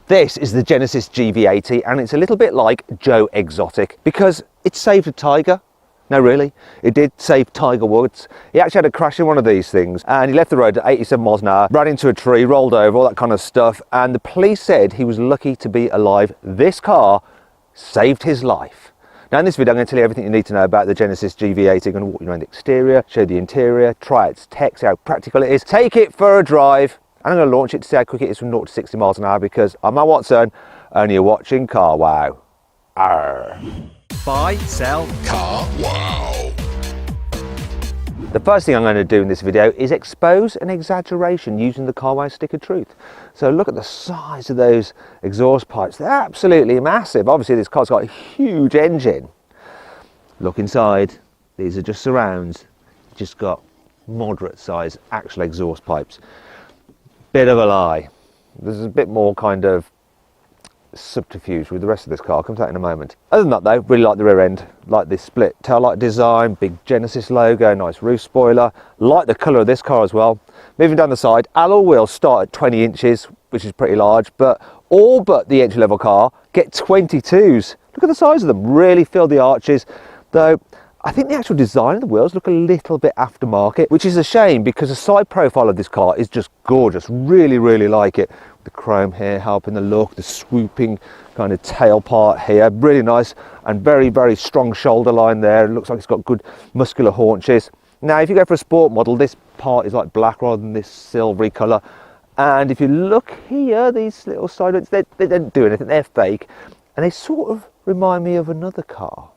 This is the Genesis GV80 and it's a little bit like Joe Exotic because it saved a tiger. No, really, it did save Tiger Woods. He actually had a crash in one of these things and he left the road at 87 miles an hour, ran into a tree, rolled over, all that kind of stuff, and the police said he was lucky to be alive. This car saved his life. Now in this video I'm going to tell you everything you need to know about the Genesis GV80. I'm going to walk you around the exterior, show you the interior, try its tech, see how practical it is, take it for a drive, and I'm going to launch it to see how quick it is from 0 to 60 miles an hour because I'm Matt Watson and you're watching CarWow. Arr. Buy, sell, CarWow. The first thing I'm going to do in this video is expose an exaggeration using the CarWow stick of truth. So look at the size of those exhaust pipes. They're absolutely massive. Obviously this car's got a huge engine. Look inside. These are just surrounds. Just got moderate size actual exhaust pipes. Bit of a lie. There's a bit more kind of subterfuge with the rest of this car. I'll come to that in a moment. Other than that though, really like the rear end, like this split tail light design, big Genesis logo, nice roof spoiler, like the colour of this car as well. Moving down the side, alloy wheels start at 20 inches, which is pretty large, but all but the entry level car get 22s. Look at the size of them, really fill the arches, though I think the actual design of the wheels look a little bit aftermarket, which is a shame because the side profile of this car is just gorgeous. Really like it. The chrome here helping the look, the swooping kind of tail part here, really nice, and very strong shoulder line there. It looks like it's got good muscular haunches. Now if you go for a sport model, this part is like black rather than this silvery colour. And if you look here, these little side ones, they don't do anything, they're fake, and they sort of remind me of another car.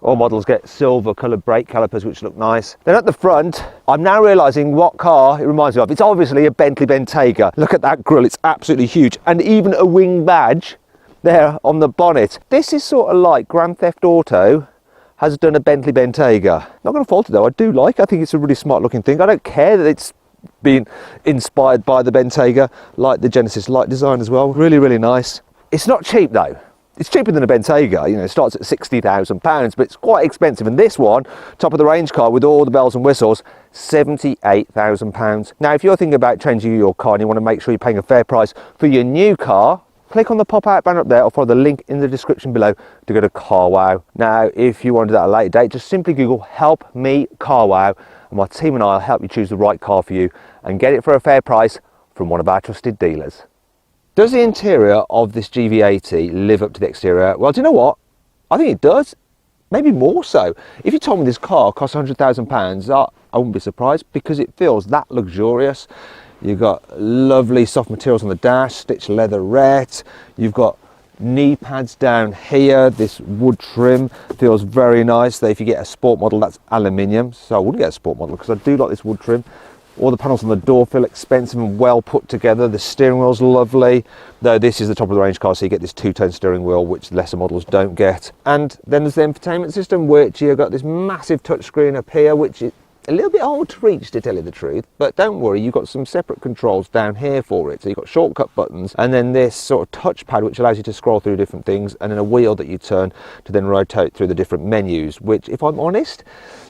All models get silver coloured brake calipers which look nice. Then at the front, I'm now realising what car it reminds me of. It's obviously a Bentley Bentayga. Look at that grille, it's absolutely huge. And even a wing badge there on the bonnet. This is sort of like Grand Theft Auto has done a Bentley Bentayga. Not going to fault it though, I think it's a really smart looking thing. I don't care that it's been inspired by the Bentayga, like the Genesis light design as well. Really nice. It's not cheap though. It's cheaper than a Bentayga, you know, it starts at £60,000, but it's quite expensive. And this one, top of the range car with all the bells and whistles, £78,000. Now, if you're thinking about changing your car and you want to make sure you're paying a fair price for your new car, click on the pop-out banner up there or follow the link in the description below to go to CarWow. Now, if you want to do that at a later date, just simply Google "Help Me CarWow" and my team and I will help you choose the right car for you and get it for a fair price from one of our trusted dealers. Does the interior of this GV80 live up to the exterior? Well, do you know what? I think it does. Maybe more so. If you told me this car costs £100,000, I wouldn't be surprised because it feels that luxurious. You've got lovely soft materials on the dash, stitched leatherette. You've got knee pads down here. This wood trim feels very nice. Though if you get a sport model, that's aluminium. So I wouldn't get a sport model because I do like this wood trim. All the panels on the door feel expensive and well put together. The steering wheel's lovely, though this is the top of the range car, so you get this two-tone steering wheel, which lesser models don't get. And then there's the infotainment system, which you've got this massive touchscreen up here, which is a little bit hard to reach, to tell you the truth. But don't worry, you've got some separate controls down here for it. So you've got shortcut buttons, and then this sort of touchpad, which allows you to scroll through different things, and then a wheel that you turn to then rotate through the different menus, which, if I'm honest,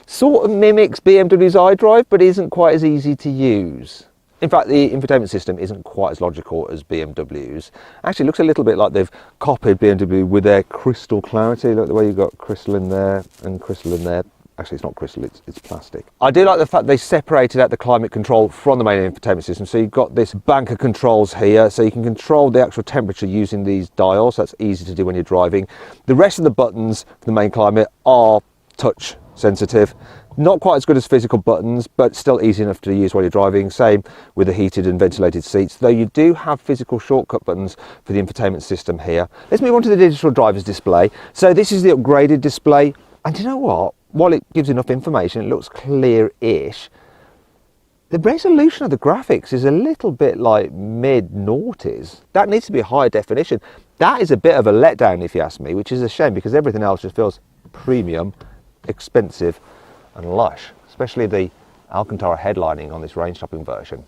sort of mimics BMW's iDrive, but isn't quite as easy to use. In fact, the infotainment system isn't quite as logical as BMW's. Actually, it looks a little bit like they've copied BMW with their crystal clarity. Look, the way you've got crystal in there and crystal in there. Actually, it's not crystal, it's plastic. I do like the fact they separated out the climate control from the main infotainment system. So you've got this bank of controls here, so you can control the actual temperature using these dials. That's easy to do when you're driving. The rest of the buttons for the main climate are touch sensitive. Not quite as good as physical buttons, but still easy enough to use while you're driving. Same with the heated and ventilated seats, though you do have physical shortcut buttons for the infotainment system here. Let's move on to the digital driver's display. So this is the upgraded display, and you know what? While it gives enough information, it looks clear-ish. The resolution of the graphics is a little bit like mid-noughties. That needs to be higher definition. That is a bit of a letdown, if you ask me, which is a shame because everything else just feels premium, expensive and lush, especially the Alcantara headlining on this range-topping version.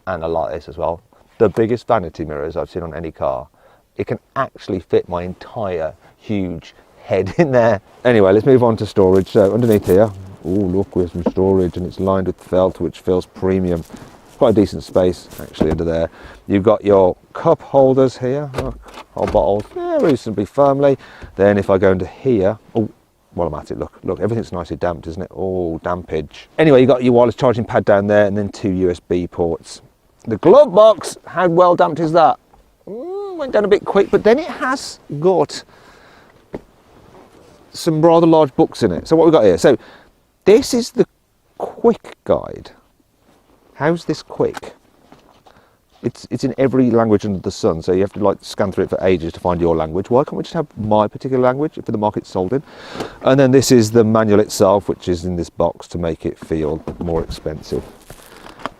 And I like this as well. The biggest vanity mirrors I've seen on any car. It can actually fit my entire huge head in there. Anyway, let's move on to storage. So underneath here, oh look, we have some storage and it's lined with felt, which feels premium. quite a decent space actually under there. You've got your cup holders here, or bottles, reasonably firmly. Then if I go into here, oh, while I'm at it, look, everything's nicely damped, isn't it? Oh, dampage. Anyway, you've got your wireless charging pad down there, and then 2 USB ports. The glove box, how well damped is that? Went down a bit quick, but then it has got some rather large books in it. So what we've got here, so this is the quick guide. How's this quick? It's in every language under the sun, so you have to like scan through it for ages to find your language. Why can't we just have my particular language for the market sold in? And then this is the manual itself, which is in this box to make it feel more expensive.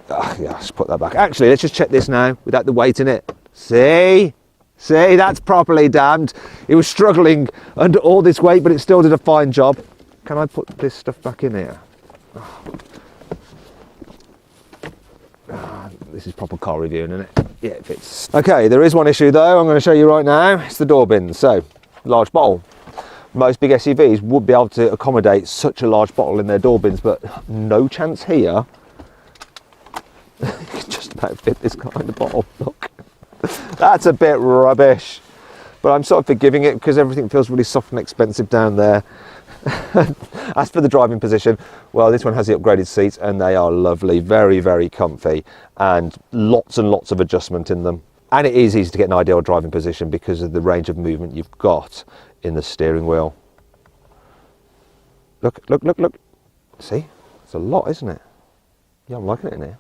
Yeah, let's put that back. Actually, let's just check this now without the weight in it. See, that's properly damped. It was struggling under all this weight, but it still did a fine job. Can I put this stuff back in here? This is proper car reviewing, isn't it? Yeah, it fits. Okay, there is one issue though, I'm going to show you right now. It's the door bins. So, large bottle. Most big SUVs would be able to accommodate such a large bottle in their door bins, but no chance here. You can just about fit this kind of bottle. Look, that's a bit rubbish. But I'm sort of forgiving it because everything feels really soft and expensive down there. As for the driving position, well, this one has the upgraded seats and they are lovely, very, very comfy, and lots of adjustment in them. And it is easy to get an ideal driving position because of the range of movement you've got in the steering wheel. Look. See, it's a lot, isn't it? Yeah, I'm liking it in here.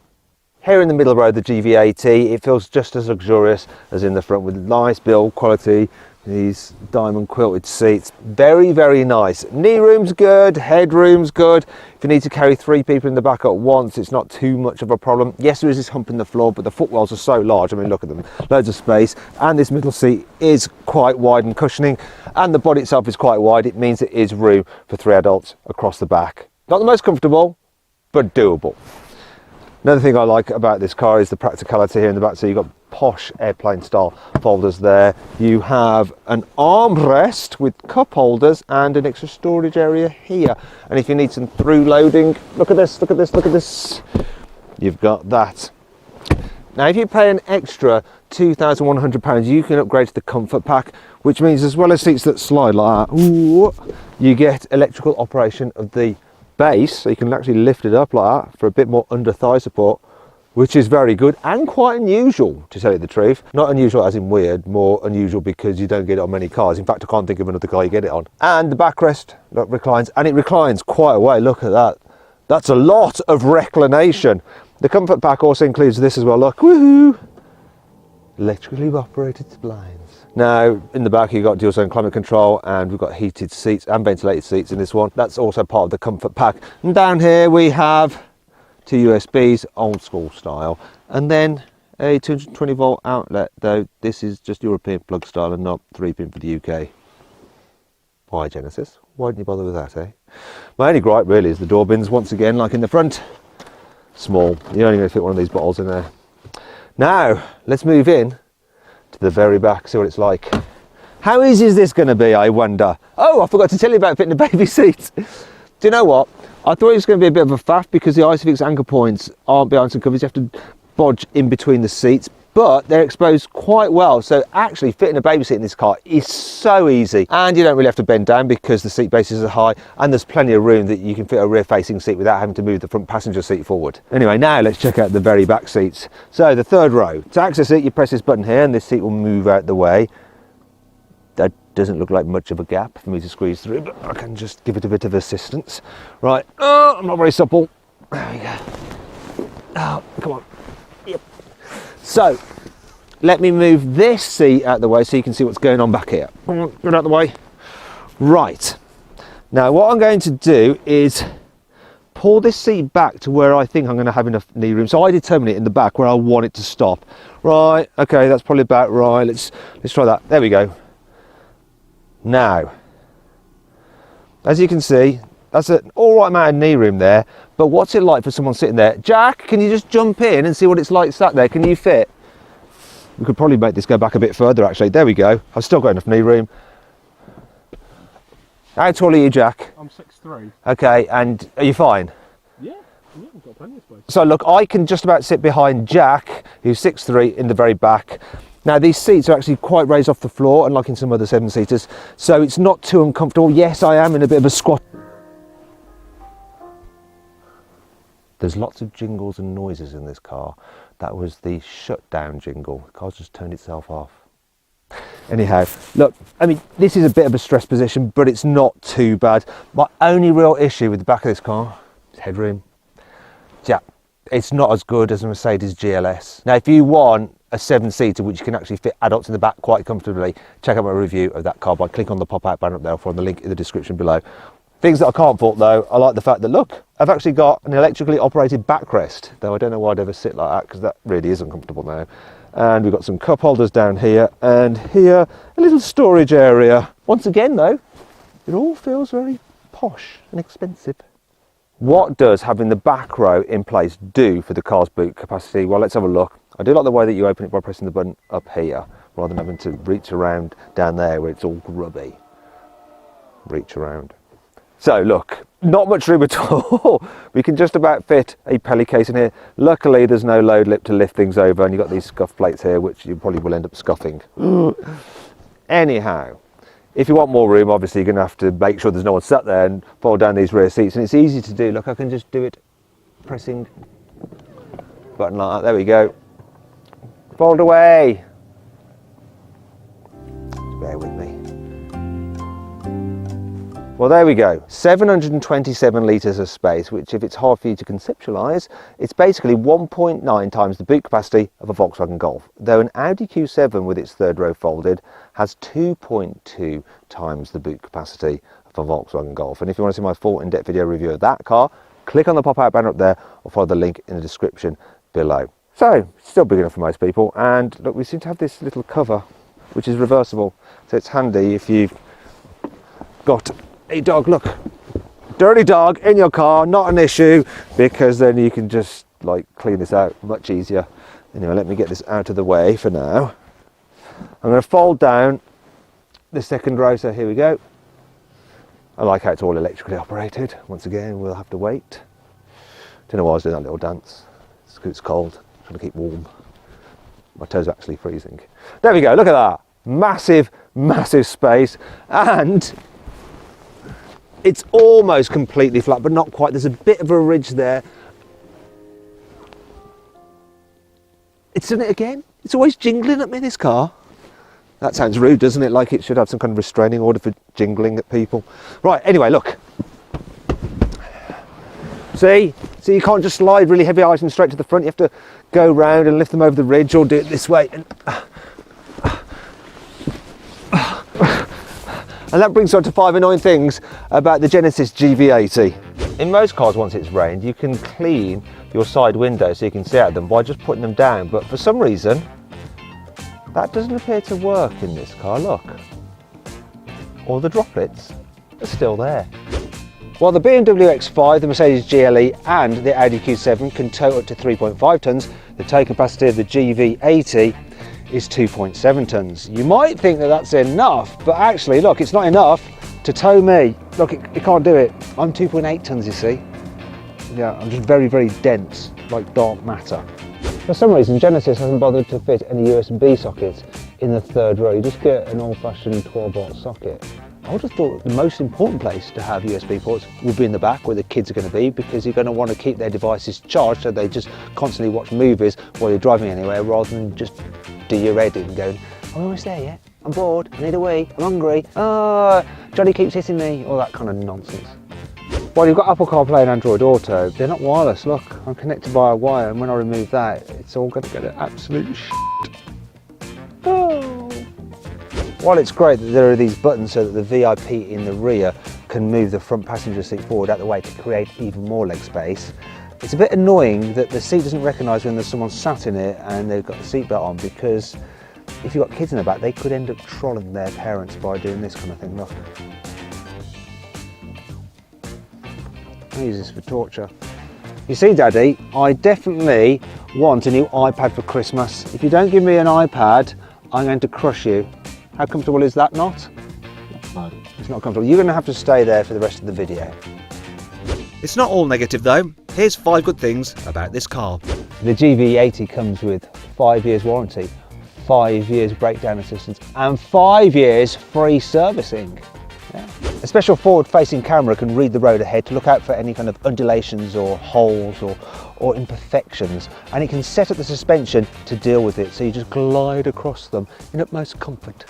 Here in the middle row, the GV80, it feels just as luxurious as in the front with nice build quality, these diamond quilted seats. Very, very nice. Knee room's good, headroom's good. If you need to carry 3 people in the back at once, it's not too much of a problem. Yes, there is this hump in the floor, but the footwells are so large. I mean, look at them, loads of space. And this middle seat is quite wide and cushioning, and the body itself is quite wide. It means it is room for 3 adults across the back. Not the most comfortable, but doable. Another thing I like about this car is the practicality here in the back. So you've got posh airplane style folders there. You have an armrest with cup holders and an extra storage area here. And if you need some through loading, look at this. You've got that. Now, if you pay an extra £2,100, you can upgrade to the comfort pack, which means as well as seats that slide like that, you get electrical operation of the base, so you can actually lift it up like that for a bit more under thigh support, which is very good and quite unusual, to tell you the truth. Not unusual as in weird, more unusual because you don't get it on many cars. In fact, I can't think of another car you get it on. And the backrest, look, reclines, and it reclines quite a way. Look at that. That's a lot of reclination. The comfort pack also includes this as well. Look, woohoo! Electrically operated blinds. Now, in the back you've got dual zone climate control, and we've got heated seats and ventilated seats in this one. That's also part of the comfort pack. And down here we have 2 USBs, old school style, and then a 220 volt outlet, though this is just European plug style and not 3-pin for the UK. Why, Genesis? Why didn't you bother with that, eh? My only gripe really is the door bins, once again, like in the front. Small. You're only going to fit one of these bottles in there. Now, let's move in to the very back, see what it's like. How easy is this going to be, I wonder? Oh, I forgot to tell you about fitting a baby seat. Do you know what? I thought it was going to be a bit of a faff because the Isofix anchor points aren't behind some covers. You have to bodge in between the seats, but they're exposed quite well. So actually fitting a baby seat in this car is so easy, and you don't really have to bend down because the seat bases are high, and there's plenty of room that you can fit a rear facing seat without having to move the front passenger seat forward. Anyway, now let's check out the very back seats. So the third row, to access it, you press this button here and this seat will move out the way. That doesn't look like much of a gap for me to squeeze through, but I can just give it a bit of assistance. Right, oh, I'm not very supple. There we go. Oh, come on. Yep. So, let me move this seat out the way so you can see what's going on back here. Get out the way. Right. Now, what I'm going to do is pull this seat back to where I think I'm going to have enough knee room. So I determine it in the back where I want it to stop. Right, okay, that's probably about right. Let's try that. There we go. Now, as you can see, that's an all right amount of knee room there, but what's it like for someone sitting there? Jack, can you just jump in and see what it's like sat there? Can you fit? We could probably make this go back a bit further, actually. There we go. I've still got enough knee room. How tall are you, Jack? I'm 6'3". Okay, and are you fine? Yeah. Yeah, we've got plenty of space. So look, I can just about sit behind Jack, who's 6'3", in the very back. Now these seats are actually quite raised off the floor, unlike in some other 7-seaters, so it's not too uncomfortable. Yes, I am in a bit of a squat. There's lots of jingles and noises in this car. That was the shutdown jingle. The car's just turned itself off. Anyhow, look, I mean, this is a bit of a stress position, but it's not too bad. My only real issue with the back of this car is headroom. Yeah, it's not as good as a Mercedes GLS. Now, if you want a 7-seater which can actually fit adults in the back quite comfortably, check out my review of that car by clicking on the pop-out banner up there or on the link in the description below. Things that I can't fault though, I like the fact that, look, I've actually got an electrically operated backrest, though I don't know why I'd ever sit like that, because that really is uncomfortable now. And we've got some cup holders down here, and here a little storage area. Once again though, it all feels very posh and expensive. What does having the back row in place do for the car's boot capacity? Well, let's have a look. I do like the way that you open it by pressing the button up here, rather than having to reach around down there where it's all grubby. Reach around. So look, not much room at all. We can just about fit a pelly case in here. Luckily there's no load lip to lift things over, and you've got these scuff plates here which you probably will end up scuffing. Anyhow, if you want more room, obviously you're going to have to make sure there's no one sat there and fold down these rear seats, and it's easy to do. Look, I can just do it pressing button like that. There we go. Fold away. Just bear with me. Well, there we go, 727 litres of space, which if it's hard for you to conceptualise, it's basically 1.9 times the boot capacity of a Volkswagen Golf, though an Audi Q7 with its third row folded has 2.2 times the boot capacity of a Volkswagen Golf. And if you want to see my full in-depth video review of that car, click on the pop-out banner up there or follow the link in the description below. So, still big enough for most people, and look, we seem to have this little cover which is reversible, so it's handy if you've got a dog, look, dirty dog in your car, not an issue, because then you can just like clean this out much easier. Anyway, let me get this out of the way for now. I'm going to fold down the second row, so here we go. I like how it's all electrically operated. Once again, we'll have to wait. Don't know why I was doing that little dance. It's because it's cold, trying to keep warm. My toes are actually freezing. There we go, look at that. Massive, massive space, and it's almost completely flat, but not quite. There's a bit of a ridge there. It's done it again. It's always jingling at me, this car. That sounds rude, doesn't it? Like it should have some kind of restraining order for jingling at people. Right, anyway, look. See? So you can't just slide really heavy items straight to the front. You have to go round and lift them over the ridge, or do it this way. And that brings us on to 5 annoying things about the Genesis GV80. In most cars, once it's rained, you can clean your side windows so you can see out of them by just putting them down. But for some reason, that doesn't appear to work in this car, look. All the droplets are still there. While the BMW X5, the Mercedes GLE and the Audi Q7 can tow up to 3.5 tonnes, the tow capacity of the GV80 is 2.7 tonnes. You might think that that's enough, but actually, look, it's not enough to tow me. Look, it can't do it. I'm 2.8 tonnes, you see. Yeah, I'm just very, very dense, like dark matter. For some reason, Genesis hasn't bothered to fit any USB sockets in the third row. You just get an old-fashioned 12-volt socket. I would have thought the most important place to have USB ports would be in the back where the kids are going to be, because you're going to want to keep their devices charged so they just constantly watch movies while you're driving anywhere, rather than just do your editing going, I'm almost there yet, I'm bored, I need a wee, I'm hungry, Johnny keeps hitting me, all that kind of nonsense. Well, you've got Apple CarPlay and Android Auto. They're not wireless, look, I'm connected by a wire, and when I remove that, it's all going to get an absolute shit. Oh. While it's great that there are these buttons so that the VIP in the rear can move the front passenger seat forward out the way to create even more leg space, it's a bit annoying that the seat doesn't recognise when there's someone sat in it and they've got the seatbelt on, because if you've got kids in the back, they could end up trolling their parents by doing this kind of thing. Look. I use this for torture. You see, Daddy, I definitely want a new iPad for Christmas. If you don't give me an iPad, I'm going to crush you. How comfortable is that not? No. It's not comfortable. You're going to have to stay there for the rest of the video. It's not all negative though. Here's 5 good things about this car. The GV80 comes with 5 years warranty, 5 years breakdown assistance and 5 years free servicing. Yeah. A special forward-facing camera can read the road ahead to look out for any kind of undulations or holes or imperfections, and it can set up the suspension to deal with it, so you just glide across them in utmost comfort.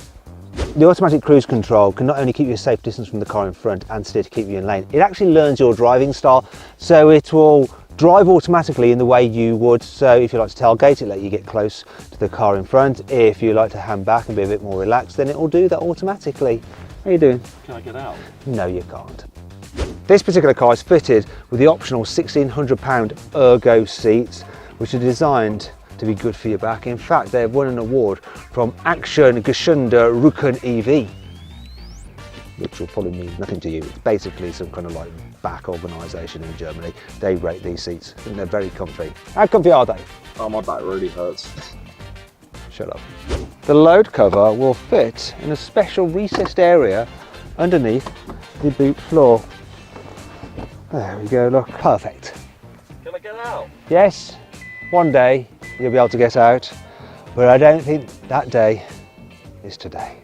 The automatic cruise control can not only keep you a safe distance from the car in front and steer to keep you in lane, it actually learns your driving style, so it will drive automatically in the way you would. So if you like to tailgate, it let you get close to the car in front. If you like to hand back and be a bit more relaxed, then it will do that automatically. How are you doing? Can I get out? No, you can't. This particular car is fitted with the optional £1,600 ergo seats, which are designed to be good for your back. In fact, they've won an award from Action Gesunde Rücken EV, which will probably mean nothing to you. It's basically some kind of like back organisation in Germany. They rate these seats and they're very comfy. How comfy are they? Oh, my back really hurts. Shut up. The load cover will fit in a special recessed area underneath the boot floor. There we go, look, perfect. Can I get out? Yes, one day you'll be able to get out, but I don't think that day is today.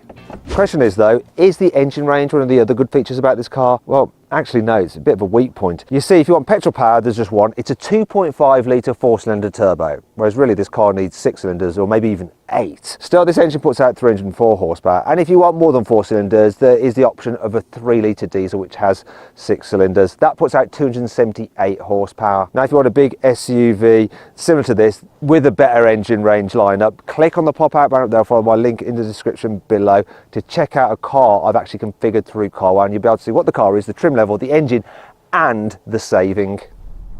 Question is though, is the engine range one of the other good features about this car? Well, actually no, it's a bit of a weak point. You see, if you want petrol power, there's just one. It's a 2.5 litre 4-cylinder turbo, whereas really this car needs 6 cylinders or maybe even 8. Still, this engine puts out 304 horsepower, and if you want more than 4 cylinders, there is the option of a 3 litre diesel which has 6 cylinders. That puts out 278 horsepower. Now if you want a big SUV similar to this with a better engine range lineup, click on the pop-out banner up there, follow my link in the description below to check out a car I've actually configured through carwow, and you'll be able to see what the car is, the trim level, the engine and the saving.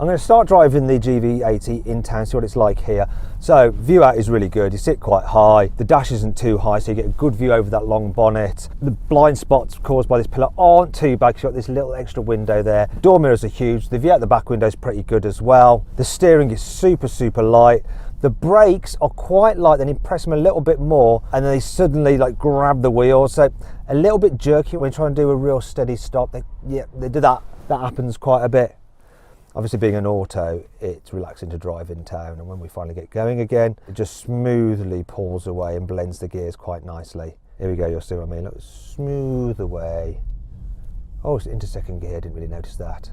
I'm going to start driving the GV80 in town, see what it's like here. So view out is really good, you sit quite high, the dash isn't too high so you get a good view over that long bonnet. The blind spots caused by this pillar aren't too bad because you've got this little extra window there. Door mirrors are huge, the view out the back window is pretty good as well. The steering is super light. The brakes are quite light, then you press them a little bit more and then they suddenly like grab the wheels, so a little bit jerky when trying to do a real steady stop. They do that happens quite a bit. Obviously being an auto, it's relaxing to drive in town, and when we finally get going again, it just smoothly pulls away and blends the gears quite nicely. Here we go, you'll see what I mean. Look, smooth away. Oh, it's into second gear, didn't really notice that.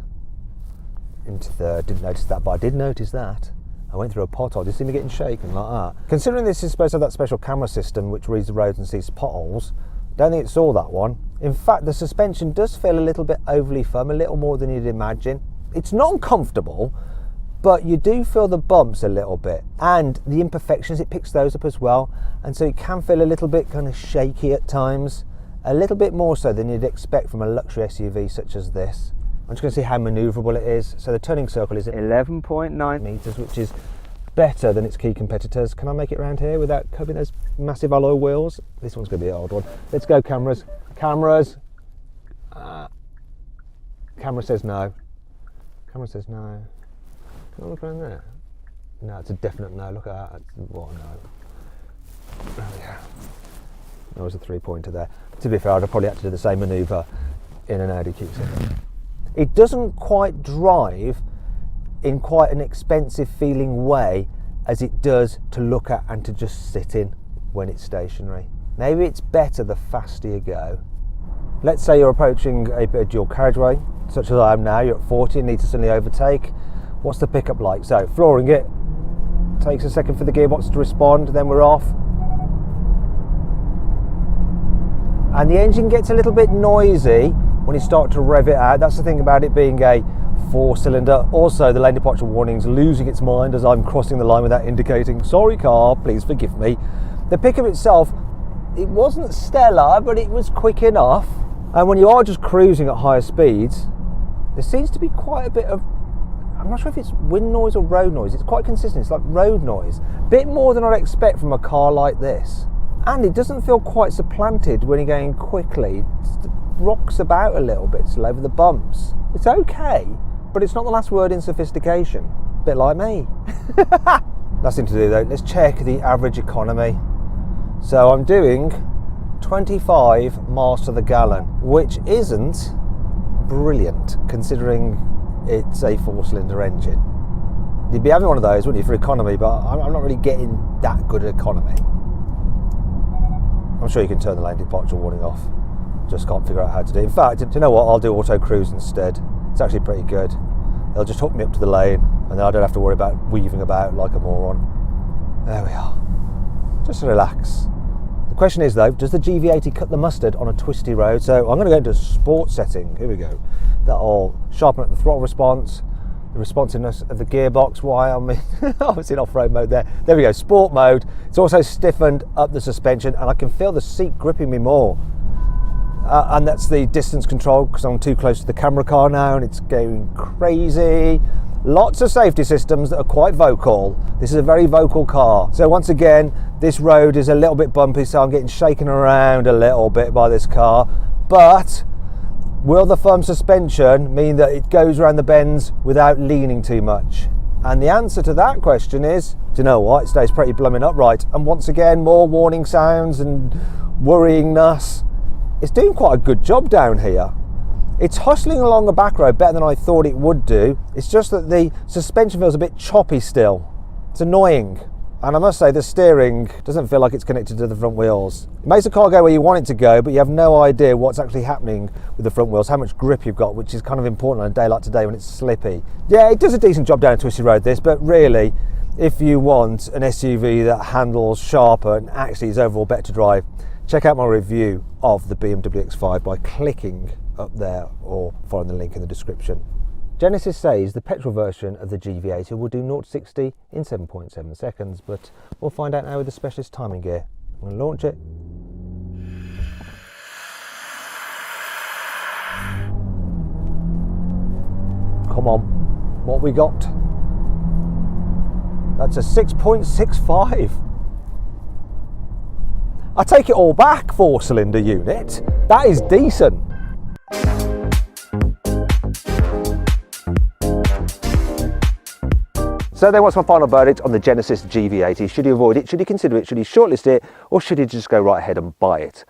Into third, didn't notice that, but I did notice that. I went through a pothole, did you see me getting shaken like that? Considering this is supposed to have that special camera system which reads the roads and sees potholes, don't think it saw that one. In fact, the suspension does feel a little bit overly firm, a little more than you'd imagine. It's not uncomfortable, but you do feel the bumps a little bit, and the imperfections, it picks those up as well, and so it can feel a little bit kind of shaky at times, a little bit more so than you'd expect from a luxury SUV such as this. I'm just going to see how manoeuvrable it is. So the turning circle is 11.9 metres, which is better than its key competitors. Can I make it around here without covering those massive alloy wheels? This one's going to be an old one. Let's go, cameras. Cameras. Camera says no. Camera says no. Can I look around there? No, it's a definite no. Look at that. What a no. Oh yeah. There was a 3-pointer there. To be fair, I'd have probably had to do the same manoeuvre in an Audi Q7. It doesn't quite drive in quite an expensive feeling way as it does to look at and to just sit in when it's stationary. Maybe it's better the faster you go. Let's say you're approaching a dual carriageway, such as I am now, you're at 40 and need to suddenly overtake. What's the pickup like? So flooring it, takes a second for the gearbox to respond, then we're off. And the engine gets a little bit noisy when you start to rev it out. That's the thing about it being a 4-cylinder. Also, the lane departure warning's losing its mind as I'm crossing the line without indicating. Sorry car, please forgive me. The pickup itself, it wasn't stellar, but it was quick enough. And when you are just cruising at higher speeds, there seems to be quite a bit of, I'm not sure if it's wind noise or road noise. It's quite consistent, it's like road noise. Bit more than I'd expect from a car like this. And it doesn't feel quite supplanted when you're going quickly. It rocks about a little bit, still over the bumps. It's okay, but it's not the last word in sophistication. Bit like me. Nothing to do though. Let's check the average economy. So I'm doing 25 miles to the gallon, which isn't brilliant considering it's a 4-cylinder engine. You'd be having one of those, wouldn't you, for economy, but I'm not really getting that good at economy. I'm sure you can turn the lane departure warning off. Just can't figure out how to do it. In fact, do you know what? I'll do auto cruise instead. It's actually pretty good. It'll just hook me up to the lane, and then I don't have to worry about weaving about like a moron. There we are. Just relax. The question is though, does the GV80 cut the mustard on a twisty road? So I'm going to go into sport setting. Here we go. That'll sharpen up the throttle response, the responsiveness of the gearbox. Why I mean, I was in off-road mode there. There we go, sport mode. It's also stiffened up the suspension, and I can feel the seat gripping me more. And that's the distance control, because I'm too close to the camera car now and it's going crazy. Lots of safety systems that are quite vocal. This is a very vocal car. So once again, this road is a little bit bumpy, so I'm getting shaken around a little bit by this car. But will the firm suspension mean that it goes around the bends without leaning too much? And the answer to that question is, do you know what? It stays pretty blooming upright. And once again, more warning sounds and worryingness. It's doing quite a good job down here. It's hustling along the back road better than I thought it would do. It's just that the suspension feels a bit choppy still. It's annoying. And I must say the steering doesn't feel like it's connected to the front wheels. It makes the car go where you want it to go, but you have no idea what's actually happening with the front wheels, how much grip you've got, which is kind of important on a day like today when it's slippy. Yeah, it does a decent job down a twisty road, this, but really, if you want an SUV that handles sharper and actually is overall better to drive, check out my review of the BMW X5 by clicking up there or following the link in the description. Genesis says the petrol version of the GV80 will do 0 to 60 in 7.7 seconds, but we'll find out now with the specialist timing gear. I'm going to launch it. Come on, what we got? That's a 6.65. I take it all back, 4-cylinder unit. That is decent. So then what's my final verdict on the Genesis GV80? Should you avoid it? Should you consider it? Should you shortlist it? Or should you just go right ahead and buy it?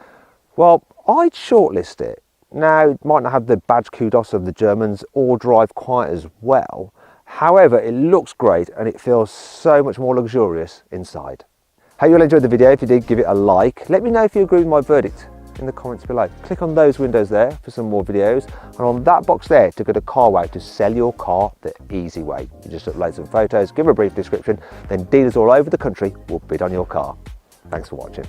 Well, I'd shortlist it. Now, it might not have the badge kudos of the Germans or drive quite as well. However, it looks great and it feels so much more luxurious inside. Hope you all enjoyed the video. If you did, give it a like. Let me know if you agree with my verdict in the comments below. Click on those windows there for some more videos, and on that box there to go to CarWow to sell your car the easy way. You just upload some photos, give a brief description, then dealers all over the country will bid on your car. Thanks for watching.